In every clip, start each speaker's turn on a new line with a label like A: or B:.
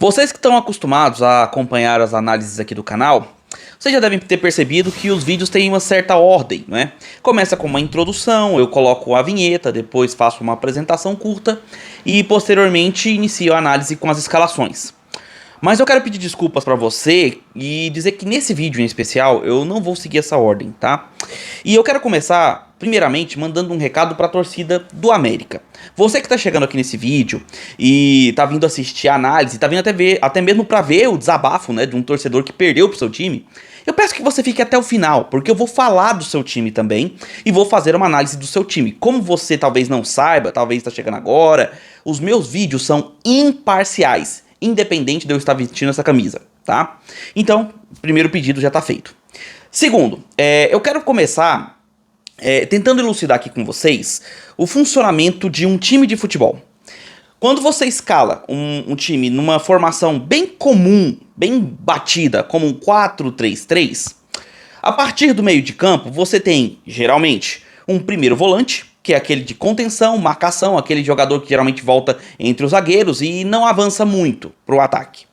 A: Vocês que estão acostumados a acompanhar as análises aqui do canal, vocês já devem ter percebido que os vídeos têm uma certa ordem, não é? Começa com uma introdução, eu coloco a vinheta, depois faço uma apresentação curta e posteriormente inicio a análise com as escalações. Mas eu quero pedir desculpas pra você e dizer que nesse vídeo em especial eu não vou seguir essa ordem, tá? E eu quero começar, primeiramente, mandando um recado pra torcida do América. Você que tá chegando aqui nesse vídeo e tá vindo assistir a análise, tá vindo até mesmo pra ver o desabafo, né, de um torcedor que perdeu pro seu time, eu peço que você fique até o final, porque eu vou falar do seu time também e vou fazer uma análise do seu time. Como você talvez não saiba, talvez está chegando agora, os meus vídeos são imparciais, independente de eu estar vestindo essa camisa, tá? Então, primeiro pedido já tá feito. Segundo, eu quero começar tentando elucidar aqui com vocês o funcionamento de um time de futebol. Quando você escala um time numa formação bem comum, bem batida, como um 4-3-3, a partir do meio de campo você tem, geralmente, um primeiro volante, que é aquele de contenção, marcação, aquele jogador que geralmente volta entre os zagueiros e não avança muito para o ataque.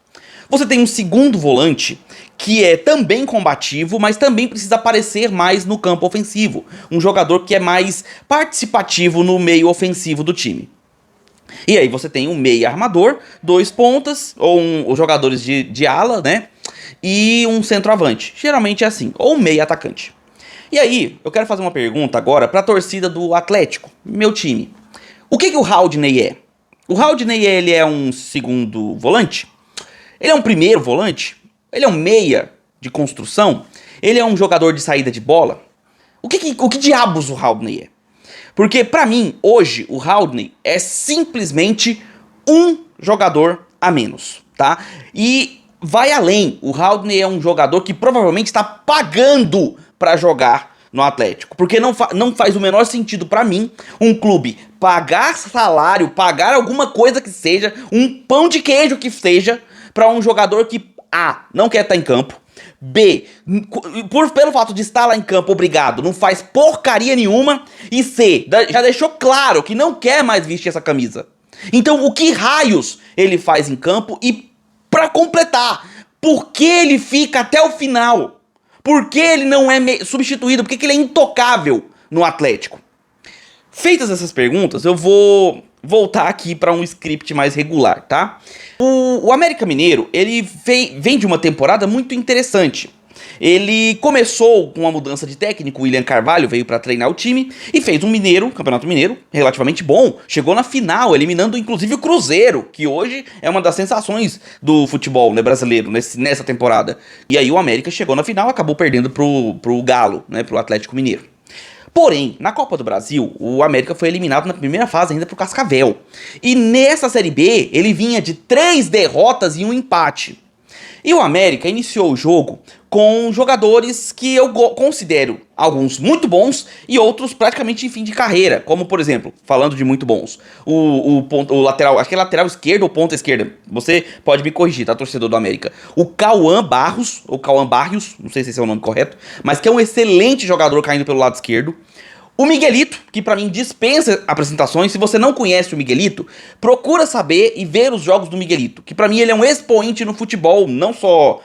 A: Você tem um segundo volante, que é também combativo, mas também precisa aparecer mais no campo ofensivo. Um jogador que é mais participativo no meio ofensivo do time. E aí você tem um meia armador, dois pontas, ou os jogadores de ala, né? E um centroavante. Geralmente é assim, ou um meia atacante. E aí, eu quero fazer uma pergunta agora para a torcida do Atlético, meu time. O que o Haldney é? O Haldney, ele é um segundo volante? Ele é um primeiro volante? Ele é um meia de construção? Ele é um jogador de saída de bola? O que diabos o Haldney é? Porque pra mim, hoje, o Haldney é simplesmente um jogador a menos, tá? E vai além, o Haldney é um jogador que provavelmente está pagando pra jogar no Atlético. Porque não faz o menor sentido pra mim um clube pagar salário, pagar alguma coisa que seja, um pão de queijo que seja, pra um jogador que, A, não quer estar em campo, B, pelo fato de estar lá em campo, obrigado, não faz porcaria nenhuma, e C, já deixou claro que não quer mais vestir essa camisa. Então, o que raios ele faz em campo? E, pra completar, por que ele fica até o final? Por que ele não é substituído? Por que ele é intocável no Atlético? Feitas essas perguntas, eu vou voltar aqui para um script mais regular, tá? O América Mineiro, ele vem de uma temporada muito interessante. Ele começou com uma mudança de técnico, o William Carvalho veio para treinar o time e fez um Campeonato Mineiro, relativamente bom. Chegou na final, eliminando inclusive o Cruzeiro, que hoje é uma das sensações do futebol, né, brasileiro nessa temporada. E aí o América chegou na final, acabou perdendo pro Galo, né, pro Atlético Mineiro. Porém, na Copa do Brasil, o América foi eliminado na primeira fase ainda pro Cascavel. E nessa Série B, ele vinha de 3 derrotas e um empate. E o América iniciou o jogo com jogadores que eu considero alguns muito bons e outros praticamente em fim de carreira. Como, por exemplo, falando de muito bons, o lateral, acho que é lateral esquerdo ou ponta esquerda, você pode me corrigir, tá, torcedor do América. O Cauã Barros, ou Cauã Barrios, não sei se esse é o nome correto, mas que é um excelente jogador caindo pelo lado esquerdo. O Miguelito, que pra mim dispensa apresentações. Se você não conhece o Miguelito, procura saber e ver os jogos do Miguelito, que pra mim ele é um expoente no futebol, não só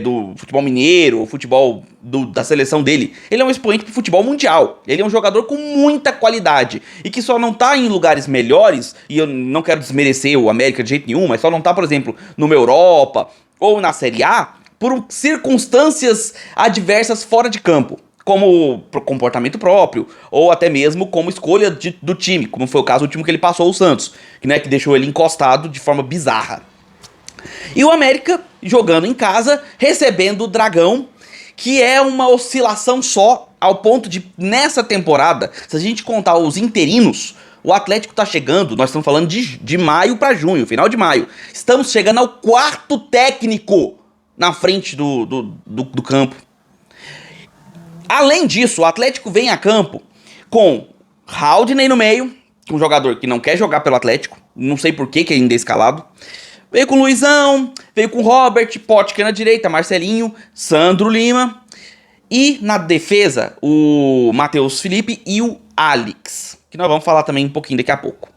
A: do futebol mineiro, o futebol da seleção dele. Ele é um expoente pro futebol mundial. Ele é um jogador com muita qualidade e que só não tá em lugares melhores, e eu não quero desmerecer o América de jeito nenhum, mas só não tá, por exemplo, numa Europa ou na Série A por circunstâncias adversas fora de campo, como comportamento próprio, ou até mesmo como escolha do time, como foi o caso último que ele passou o Santos, que deixou ele encostado de forma bizarra. E o América jogando em casa, recebendo o Dragão, que é uma oscilação só, ao ponto de, nessa temporada, se a gente contar os interinos, o Atlético tá chegando, nós estamos falando de maio para junho, final de maio, estamos chegando ao 4º técnico na frente do campo. Além disso, o Atlético vem a campo com Haldney no meio, um jogador que não quer jogar pelo Atlético, não sei por que ainda é escalado. Veio com o Luizão, veio com o Robert, Potker na direita, Marcelinho, Sandro Lima. E na defesa, o Matheus Felipe e o Alex, que nós vamos falar também um pouquinho daqui a pouco.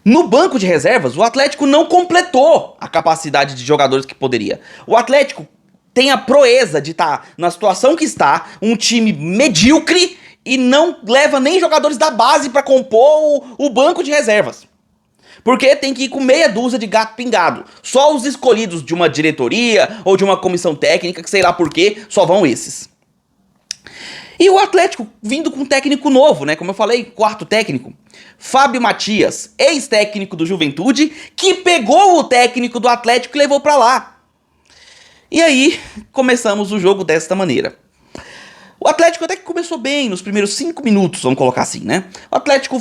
A: No banco de reservas, o Atlético não completou a capacidade de jogadores que poderia. O Atlético tem a proeza de estar na situação que está, um time medíocre, e não leva nem jogadores da base para compor o banco de reservas. Porque tem que ir com meia dúzia de gato pingado. Só os escolhidos de uma diretoria ou de uma comissão técnica, que sei lá por quê, só vão esses. E o Atlético vindo com um técnico novo, né? Como eu falei, quarto técnico. Fábio Matias, ex-técnico do Juventude, que pegou o técnico do Atlético e levou pra lá. E aí, começamos o jogo desta maneira. O Atlético até que começou bem nos primeiros 5 minutos, vamos colocar assim, né? O Atlético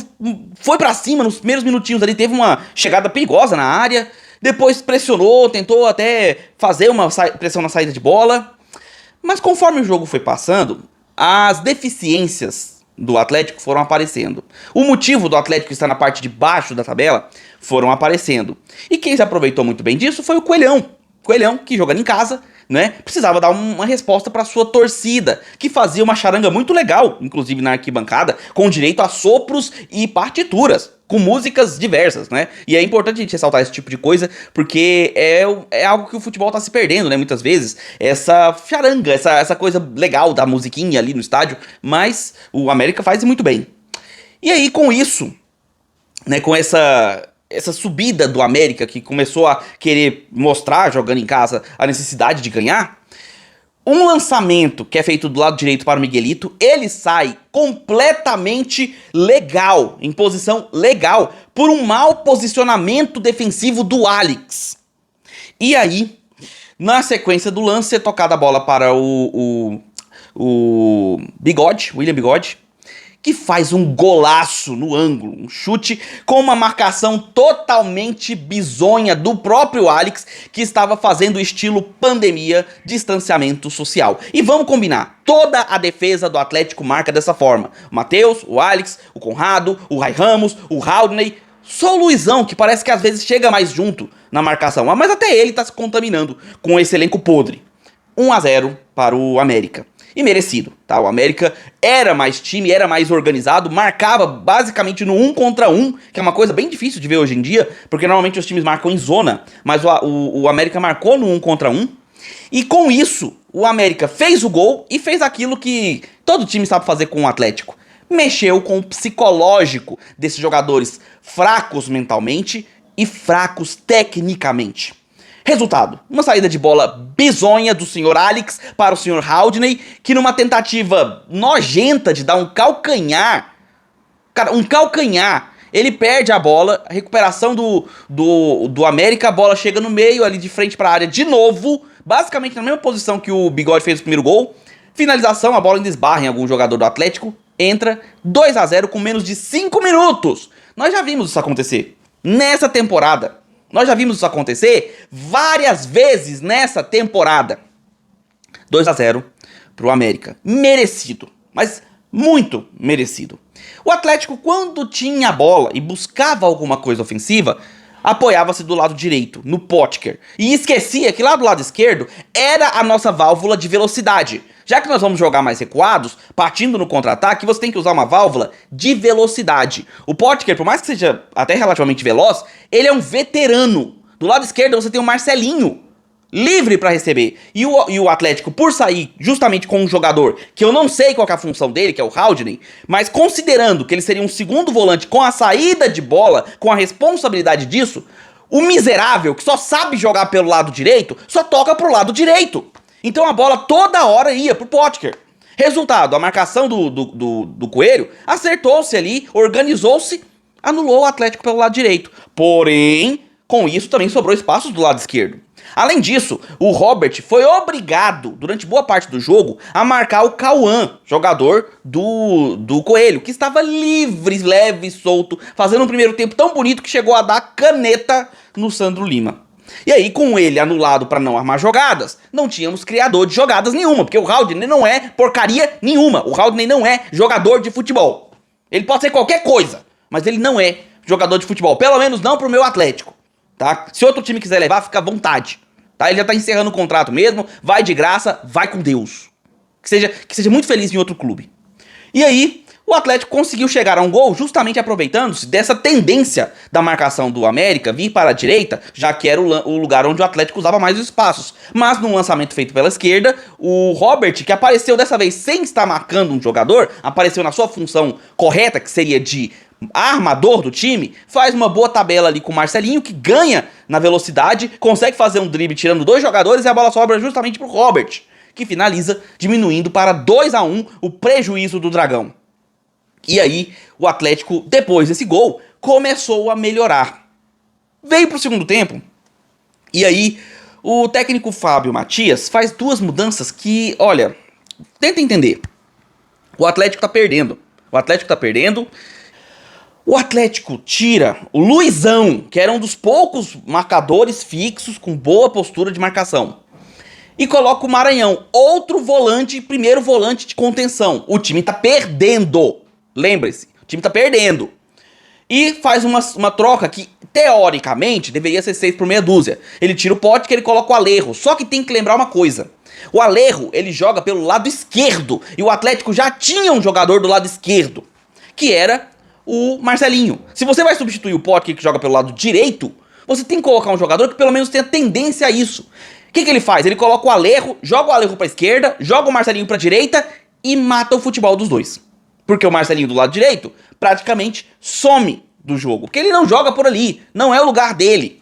A: foi pra cima nos primeiros minutinhos ali, teve uma chegada perigosa na área, depois pressionou, tentou até fazer uma pressão na saída de bola. Mas conforme o jogo foi passando, as deficiências do Atlético foram aparecendo. O motivo do Atlético estar na parte de baixo da tabela foram aparecendo. E quem se aproveitou muito bem disso foi o Coelhão. Coelhão, que jogando em casa, né, precisava dar uma resposta para sua torcida, que fazia uma charanga muito legal, inclusive na arquibancada, com direito a sopros e partituras, com músicas diversas, né? E é importante a gente ressaltar esse tipo de coisa, porque é algo que o futebol tá se perdendo, né, muitas vezes, essa charanga, essa coisa legal da musiquinha ali no estádio, mas o América faz muito bem. E aí, com isso, né, com essa subida do América, que começou a querer mostrar, jogando em casa, a necessidade de ganhar, um lançamento que é feito do lado direito para o Miguelito, ele sai completamente legal, em posição legal, por um mau posicionamento defensivo do Alex. E aí, na sequência do lance, é tocada a bola para o Bigode, William Bigode, que faz um golaço no ângulo, um chute com uma marcação totalmente bizonha do próprio Alex, que estava fazendo o estilo pandemia, distanciamento social. E vamos combinar, toda a defesa do Atlético marca dessa forma. O Matheus, o Alex, o Conrado, o Rai Ramos, o Haldney, só o Luizão, que parece que às vezes chega mais junto na marcação, mas até ele está se contaminando com esse elenco podre. 1-0 para o América. E merecido, tá? O América era mais time, era mais organizado, marcava basicamente no 1 contra 1, que é uma coisa bem difícil de ver hoje em dia, porque normalmente os times marcam em zona, mas o América marcou no 1 contra 1, e com isso, o América fez o gol e fez aquilo que todo time sabe fazer com o Atlético. Mexeu com o psicológico desses jogadores fracos mentalmente e fracos tecnicamente. Resultado, uma saída de bola bizonha do senhor Alex para o senhor Haldney, que numa tentativa nojenta de dar um calcanhar, cara, um calcanhar, ele perde a bola, a recuperação do América, a bola chega no meio, ali de frente para a área de novo, basicamente na mesma posição que o Bigode fez o primeiro gol, finalização, a bola ainda esbarra em algum jogador do Atlético, entra 2-0 com menos de 5 minutos. Nós já vimos isso acontecer nessa temporada. Nós já vimos isso acontecer várias vezes nessa temporada. 2-0 pro América. Merecido, mas muito merecido. O Atlético, quando tinha a bola e buscava alguma coisa ofensiva, apoiava-se do lado direito, no Potker. E esquecia que lá do lado esquerdo era a nossa válvula de velocidade. Já que nós vamos jogar mais recuados, partindo no contra-ataque, você tem que usar uma válvula de velocidade. O Potker, por mais que seja até relativamente veloz, ele é um veterano. Do lado esquerdo você tem o Marcelinho, livre para receber. E o Atlético, por sair justamente com um jogador que eu não sei qual é a função dele, que é o Haldney, mas considerando que ele seria um segundo volante com a saída de bola, com a responsabilidade disso, o miserável, que só sabe jogar pelo lado direito, só toca pro lado direito. Então a bola toda hora ia pro Potker. Resultado, a marcação do Coelho acertou-se ali, organizou-se, anulou o Atlético pelo lado direito. Porém, com isso também sobrou espaços do lado esquerdo. Além disso, o Robert foi obrigado, durante boa parte do jogo, a marcar o Cauã, jogador do Coelho, que estava livre, leve e solto, fazendo um primeiro tempo tão bonito que chegou a dar caneta no Sandro Lima. E aí, com ele anulado para não armar jogadas, não tínhamos criador de jogadas nenhuma, porque o Haldney não é porcaria nenhuma. O Haldney não é jogador de futebol. Ele pode ser qualquer coisa, mas ele não é jogador de futebol. Pelo menos não pro meu Atlético, tá? Se outro time quiser levar, fica à vontade, tá? Ele já tá encerrando o contrato mesmo, vai de graça, vai com Deus. Que seja muito feliz em outro clube. E aí, O Atlético conseguiu chegar a um gol justamente aproveitando-se dessa tendência da marcação do América vir para a direita, já que era o lugar onde o Atlético usava mais os espaços. Mas num lançamento feito pela esquerda, o Robert, que apareceu dessa vez sem estar marcando um jogador, apareceu na sua função correta, que seria de armador do time, faz uma boa tabela ali com o Marcelinho, que ganha na velocidade, consegue fazer um drible tirando 2 jogadores e a bola sobra justamente pro Robert, que finaliza diminuindo para 2-1 o prejuízo do Dragão. E aí, o Atlético, depois desse gol, começou a melhorar. Veio pro segundo tempo, e aí, o técnico Fábio Matias faz 2 mudanças que, olha, tenta entender. O Atlético tá perdendo. O Atlético tira o Luizão, que era um dos poucos marcadores fixos com boa postura de marcação, e coloca o Maranhão, outro volante, primeiro volante de contenção. O time tá perdendo. Lembre-se, o time tá perdendo. E faz uma troca que, teoricamente, deveria ser 6 por meia dúzia. Ele tira o Pote, que ele coloca o Alejo. Só que tem que lembrar uma coisa. O Alejo, ele joga pelo lado esquerdo. E o Atlético já tinha um jogador do lado esquerdo, que era o Marcelinho. Se você vai substituir o Pote, que joga pelo lado direito, você tem que colocar um jogador que pelo menos tenha tendência a isso. O que ele faz? Ele coloca o Alejo, joga o Alejo pra esquerda, joga o Marcelinho pra direita e mata o futebol dos dois. Porque o Marcelinho do lado direito praticamente some do jogo. Porque ele não joga por ali. Não é o lugar dele.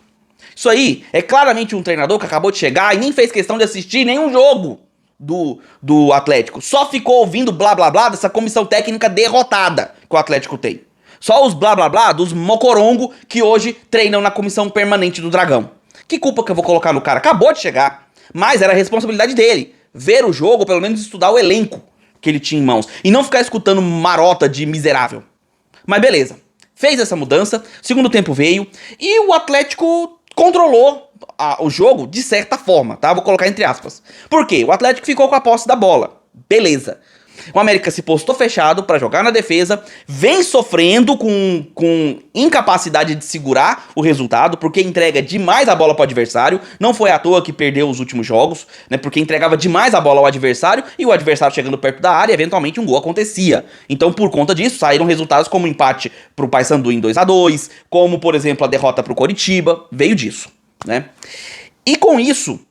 A: Isso aí é claramente um treinador que acabou de chegar e nem fez questão de assistir nenhum jogo do Atlético. Só ficou ouvindo blá blá blá dessa comissão técnica derrotada que o Atlético tem. Só os blá blá blá dos mocorongo que hoje treinam na comissão permanente do Dragão. Que culpa que eu vou colocar no cara? Acabou de chegar. Mas era a responsabilidade dele. Ver o jogo, pelo menos estudar o elenco que ele tinha em mãos. E não ficar escutando marota de miserável. Mas beleza. Fez essa mudança. Segundo tempo veio. E o Atlético controlou o jogo de certa forma, tá? Vou colocar entre aspas. Por quê? O Atlético ficou com a posse da bola. Beleza. O América se postou fechado para jogar na defesa, vem sofrendo com incapacidade de segurar o resultado, porque entrega demais a bola para o adversário. Não foi à toa que perdeu os últimos jogos, né? Porque entregava demais a bola ao adversário e o adversário chegando perto da área, eventualmente um gol acontecia. Então, por conta disso, saíram resultados como o empate pro Paysandu em 2-2, como, por exemplo, a derrota pro Coritiba, veio disso, né? E com isso,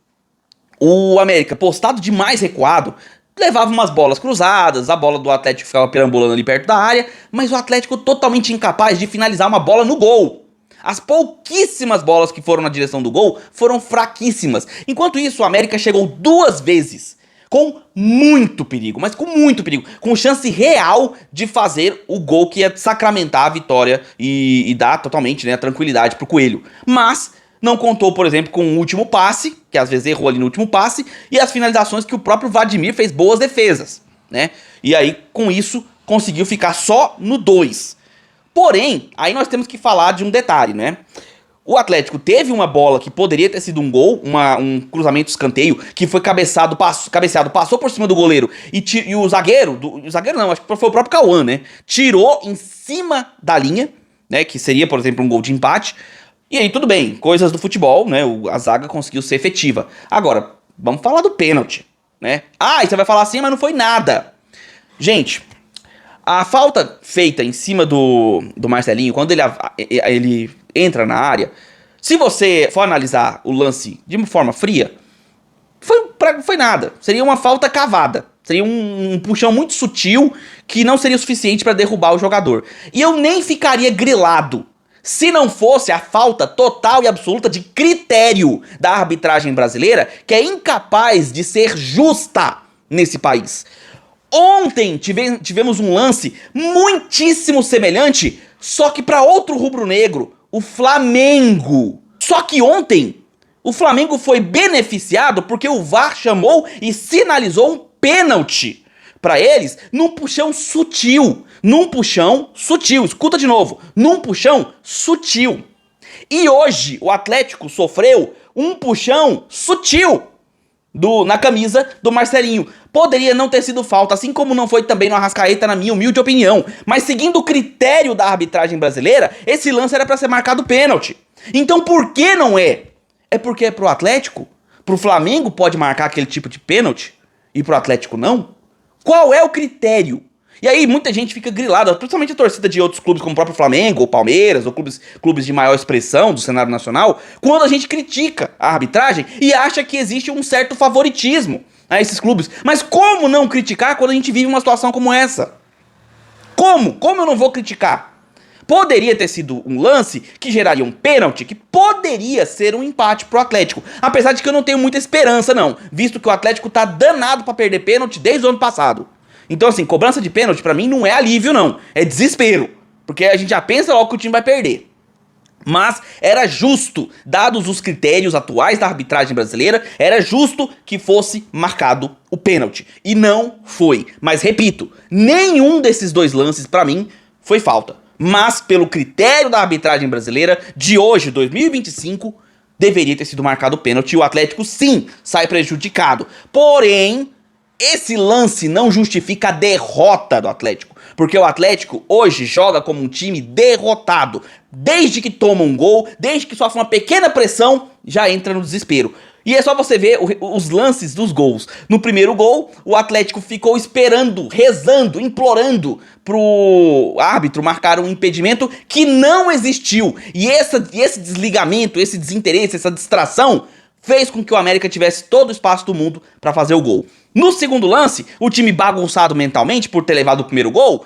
A: o América, postado demais recuado, levava umas bolas cruzadas, a bola do Atlético ficava perambulando ali perto da área, mas o Atlético totalmente incapaz de finalizar uma bola no gol. As pouquíssimas bolas que foram na direção do gol foram fraquíssimas. Enquanto isso, o América chegou 2 vezes com muito perigo, mas com muito perigo, com chance real de fazer o gol que ia sacramentar a vitória e dar totalmente, né, a tranquilidade pro Coelho. Mas não contou, por exemplo, com o último passe, que às vezes errou ali no último passe, e as finalizações que o próprio Vladimir fez boas defesas, né? E aí, com isso, conseguiu ficar só no 2. Porém, aí nós temos que falar de um detalhe, né? O Atlético teve uma bola que poderia ter sido um gol, um cruzamento escanteio, que foi cabeceado, passou por cima do goleiro, e o zagueiro, o zagueiro não, acho que foi o próprio Cauã, né? Tirou em cima da linha, né? Que seria, por exemplo, um gol de empate. E aí, tudo bem, coisas do futebol, né? A zaga conseguiu ser efetiva. Agora, vamos falar do pênalti, né? Ah, e você vai falar assim, mas não foi nada. Gente, a falta feita em cima do Marcelinho, quando ele entra na área, se você for analisar o lance de uma forma fria, foi nada. Seria uma falta cavada. Seria um puxão muito sutil que não seria o suficiente para derrubar o jogador. E eu nem ficaria grilado se não fosse a falta total e absoluta de critério da arbitragem brasileira, que é incapaz de ser justa nesse país. Ontem tivemos um lance muitíssimo semelhante, só que para outro rubro-negro, o Flamengo. Só que ontem, o Flamengo foi beneficiado porque o VAR chamou e sinalizou um pênalti para eles num puxão sutil. Escuta de novo, num puxão sutil. E hoje o Atlético sofreu um puxão sutil na camisa do Marcelinho. Poderia não ter sido falta, assim como não foi também no Arrascaeta, na minha humilde opinião. Mas seguindo o critério da arbitragem brasileira, esse lance era para ser marcado pênalti. Então por que não é? É porque pro Atlético, pro Flamengo pode marcar aquele tipo de pênalti e pro Atlético não? Qual é o critério? E aí muita gente fica grilada, principalmente a torcida de outros clubes como o próprio Flamengo, ou Palmeiras, ou clubes de maior expressão do cenário nacional, quando a gente critica a arbitragem e acha que existe um certo favoritismo a esses clubes. Mas como não criticar quando a gente vive uma situação como essa? Como? Como eu não vou criticar? Poderia ter sido um lance que geraria um pênalti, que poderia ser um empate pro Atlético. Apesar de que eu não tenho muita esperança, não. Visto que o Atlético tá danado pra perder pênalti desde o ano passado. Então, assim, cobrança de pênalti pra mim não é alívio, não. É desespero. Porque a gente já pensa logo que o time vai perder. Mas era justo, dados os critérios atuais da arbitragem brasileira, era justo que fosse marcado o pênalti. E não foi. Mas, repito, nenhum desses dois lances, pra mim, foi falta. Mas, pelo critério da arbitragem brasileira, de hoje, 2025, deveria ter sido marcado o pênalti. E o Atlético, sim, sai prejudicado. Porém, esse lance não justifica a derrota do Atlético. Porque o Atlético hoje joga como um time derrotado. Desde que toma um gol, desde que sofre uma pequena pressão, já entra no desespero. E é só você ver os lances dos gols. No primeiro gol, o Atlético ficou esperando, rezando, implorando pro árbitro marcar um impedimento que não existiu. E esse desligamento, esse desinteresse, essa distração fez com que o América tivesse todo o espaço do mundo para fazer o gol. No segundo lance, o time bagunçado mentalmente por ter levado o primeiro gol,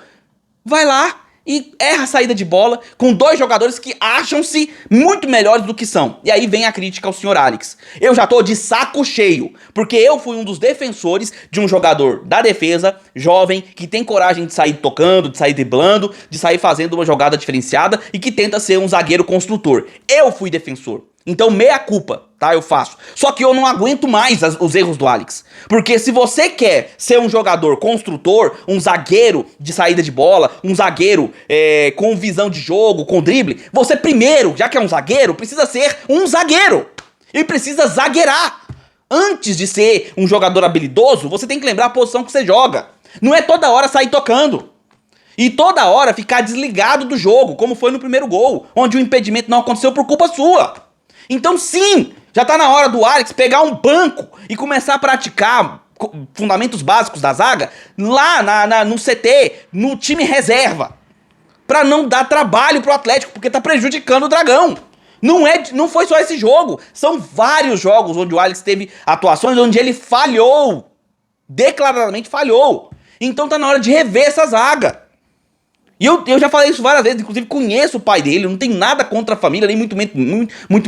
A: vai lá e erra a saída de bola com dois jogadores que acham-se muito melhores do que são. E aí vem a crítica ao senhor Alex. Eu já tô de saco cheio, porque eu fui um dos defensores de um jogador da defesa, jovem, que tem coragem de sair tocando, de sair driblando, de sair fazendo uma jogada diferenciada e que tenta ser um zagueiro construtor. Eu fui defensor. Então, meia culpa, tá? Eu faço. Só que eu não aguento mais os erros do Alex. Porque se você quer ser um jogador construtor, um zagueiro de saída de bola, um zagueiro com visão de jogo, com drible, você primeiro, já que é um zagueiro, precisa ser um zagueiro. E precisa zagueirar. Antes de ser um jogador habilidoso, você tem que lembrar a posição que você joga. Não é toda hora sair tocando. E toda hora ficar desligado do jogo, como foi no primeiro gol, onde o impedimento não aconteceu por culpa sua. Então sim, já tá na hora do Alex pegar um banco e começar a praticar fundamentos básicos da zaga lá no CT, no time reserva. Pra não dar trabalho pro Atlético, porque tá prejudicando o Dragão. Não foi só esse jogo, são vários jogos onde o Alex teve atuações onde ele falhou. Declaradamente falhou. Então tá na hora de rever essa zaga. E eu já falei isso várias vezes, inclusive conheço o pai dele, não tenho nada contra a família, nem muito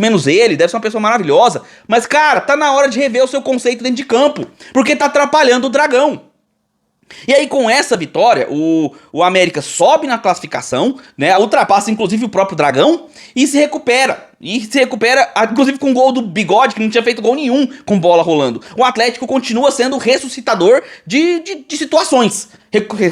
A: menos ele, deve ser uma pessoa maravilhosa. Mas, cara, tá na hora de rever o seu conceito dentro de campo, porque tá atrapalhando o Dragão. E aí, com essa vitória, o América sobe na classificação, né? Ultrapassa, inclusive, o próprio Dragão e se recupera. E se recupera, inclusive, com o gol do Bigode, que não tinha feito gol nenhum com bola rolando. O Atlético continua sendo o ressuscitador de situações.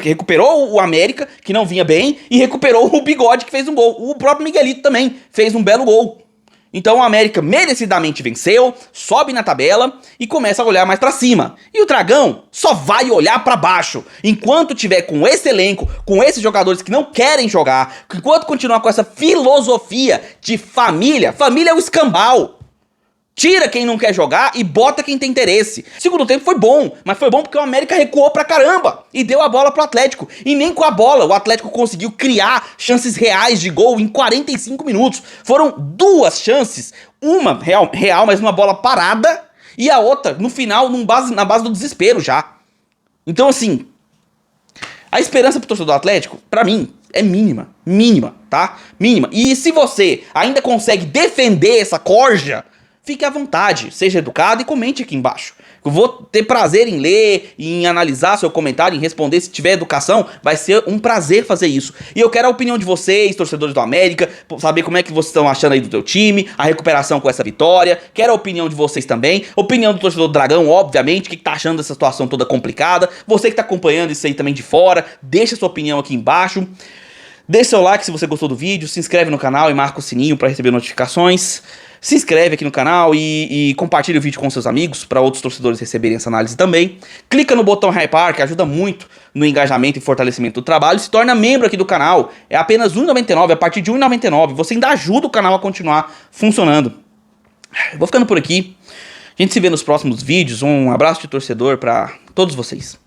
A: Recuperou o América, que não vinha bem, e recuperou o Bigode, que fez um gol. O próprio Miguelito também fez um belo gol. Então o América merecidamente venceu, sobe na tabela e começa a olhar mais pra cima. E o Dragão só vai olhar pra baixo. Enquanto tiver com esse elenco, com esses jogadores que não querem jogar, enquanto continuar com essa filosofia de família é o escambau. Tira quem não quer jogar e bota quem tem interesse. Segundo tempo foi bom, mas foi bom porque o América recuou pra caramba e deu a bola pro Atlético. E nem com a bola o Atlético conseguiu criar chances reais de gol em 45 minutos. Foram duas chances, uma real, mas uma bola parada, e a outra no final na base do desespero já. Então assim, a esperança pro torcedor do Atlético, pra mim, é mínima, tá? Mínima. E se você ainda consegue defender essa corja, fique à vontade, seja educado e comente aqui embaixo. Eu vou ter prazer em ler, em analisar seu comentário, em responder. Se tiver educação, vai ser um prazer fazer isso. E eu quero a opinião de vocês, torcedores do América, saber como é que vocês estão achando aí do teu time, a recuperação com essa vitória. Quero a opinião de vocês também. Opinião do torcedor do Dragão, obviamente, o que tá achando dessa situação toda complicada. Você que tá acompanhando isso aí também de fora, deixa sua opinião aqui embaixo. Deixe seu like se você gostou do vídeo, se inscreve no canal e marca o sininho para receber notificações. Se inscreve aqui no canal e compartilha o vídeo com seus amigos para outros torcedores receberem essa análise também. Clica no botão hypar, que ajuda muito no engajamento e fortalecimento do trabalho. Se torna membro aqui do canal, é apenas R$ 1,99, a partir de R$ 1,99. Você ainda ajuda o canal a continuar funcionando. Vou ficando por aqui. A gente se vê nos próximos vídeos. Um abraço de torcedor para todos vocês.